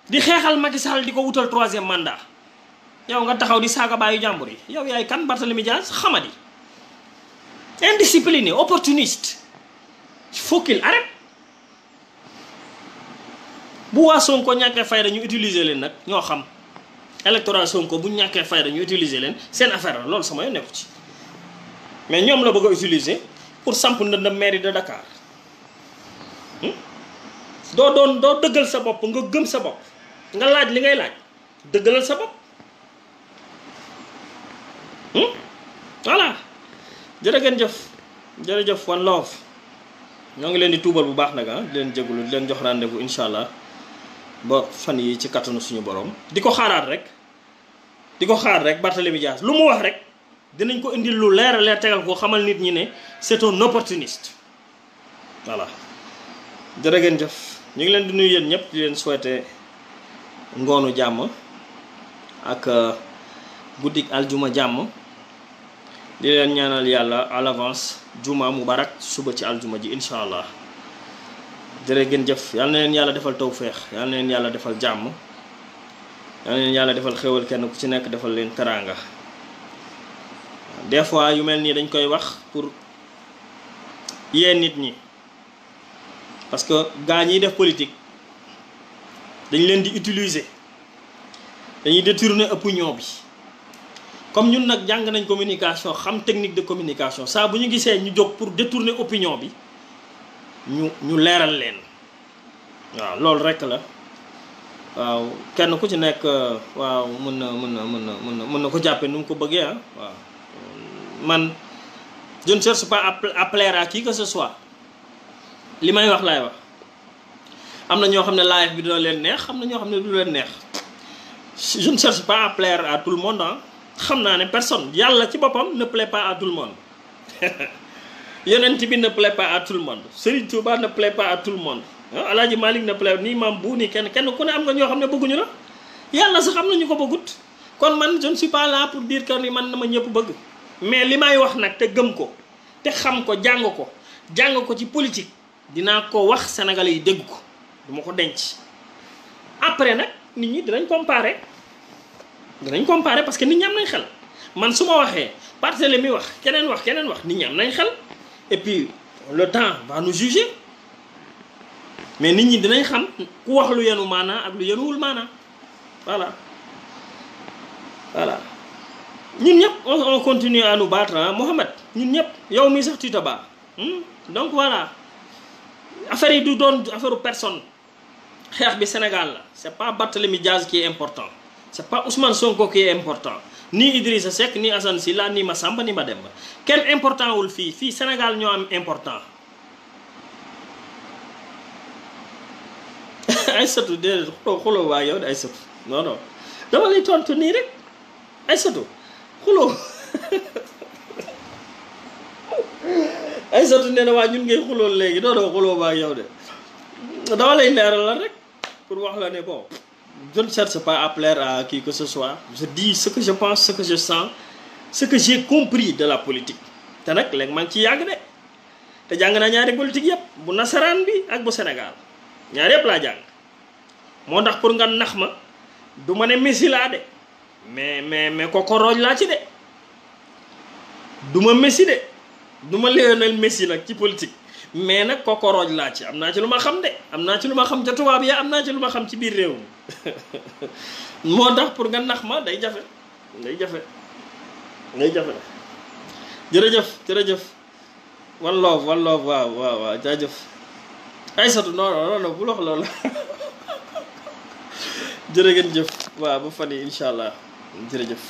di xeexal Macky Sall di ko wutal 3e mandat yow nga taxaw di saaga baayu jàmbur yi yow yaay kan Barthélémy Dias xamadi indiscipliné opportuniste il faut qu'il arrête bu waa Sonko ñàkkee fayda ñu utiliser leen nag ñoo xam électorat Sonko bu ñàkkee fayda ñu utiliser leen seen affaire la loolu sama yoon nekku ci mais ñoom la bëgg a utiliser pour samp ndëndam mairie de Dakar doo dëggal sa bopp nga gëm sa bopp nga laaj li ngay laaj dëggalal sa bopp voilà jërëjëf one love ñoo ngi leen di tuubal bu baax nag di leen jégalu di leen jox rendez-vous incha allah ba fan yi ci kattanu suñu borom di ko xaar rek Barthélémy Dias lu mu wax rek dinañ ko indil lu leer a leer tegal ko xamal nit ñi ne c'est un opportuniste voilà jërëjëf ñu ngi leen di nuyu yéen ñëpp di leen souhaiter ngoonu jàmm ak guddik aljuma jàmm di leen ñaanal yàlla à l'avance juma mubarak suba ci aljuma ji incha allah jërëjëf yal na leen yàlla defal tawféex yal na leen yàlla defal jàmm yal na leen yàlla defal xéwal kenn ku ci nekk defal leen teraanga des fois yu mel nii dañ koy wax pour yee nit ñi parce que gaa ñiy def politique dañ leen di utiliser dañuy détourner opinion bi comme ñun nag jàng nañ communication xam technique de communication saa bu ñu gisee ñu jóg pour détourner opinion bi ñu leeral leen waaw loolu rekk la waaw kenn ku ci nekk waaw mën na ko jàppe nu mu ko bëggee ah waaw man je ne cherche pas à plaire à qui que ce soit li may wax laay wax am na ñoo xam ne live bi dina leen neex am na ñoo xam ne du leen neex je ne cherche pas à plaire à tout le monde ah xam naa ne personne yàlla ci boppam ne plaît pas à tout le monde yonent bi ne plaît pas à tout le monde Serigne Touba ne plaît pas à tout le monde Alaaji Malick ne plaît nii maam bu ni kenn ku ne am nga ñoo xam ne bëgguñu la yàlla sax am na ñu ko bëggut kon man je ne suis pas là pour dire que ni man na ma ñëpp bëgg mais li may wax nag te gëm ko te xam ko jàng ko ci politique dinaa ko wax sénégalais yi dégg ko duma ko denc après nag nit ñi dinañ comparer parce que nit ñi am nañ xel man su ma waxee Barthélémy wax keneen wax nit ñi am nañ xel et puis le temps va nous juger mais nit ñi dinañ xam ku wax lu yenu maanaa ak lu yenuwul maanaa voilà ñun ñëpp on continue à nous battre ah Mohamed ñun ñëpp yow mii sax tu te bats donc voilà affaire yi du doon affaire personne xeex bi Sénégal la c'est pas Barthélémy Diaz qui est important c'est pas Ousmane Sonko qui est important ni Idrissa Seck ni Assane Sylla ni Massamba ni Mademba kenn important wul fii Sénégal ñoo am important Aïssatou déedéet xuloo waa yow de Aïssatou non dama lay tontu nii rek Aïssatou xuloo Aïssatou nee na waa ñun ngay xulool léegi doo xuloo waa yow de dama lay leeral la rek pour wax la ne bon je ne cherche pas à plaire à qui que ce soit je dis ce que je pense ce que je sens ce que j'ai compris de la politique te nag léegi maa ngi ci yàgg de te jàng naa ñaari politique yëpp bu nasaraan bi ak bu Sénégal ñaari yëpp laa jàng moo tax pour nga nax ma du ma ne Messi laa de mais kokorooj laa ci de du ma Messi de du ma Lionel Messi nag ci politique mais nag kokorooj laa ci am naa ci lu ma xam de am naa ci lu ma xam ca tubaab ya am naa ci lu ma xam ci biir réew mi moo tax pour nga nax ma day jafe jërëjëf one love waaw jaajëf Aïssatou non bu wax loolu jërë ngeen jëf waaw ba fan yi incha allah jërëjëf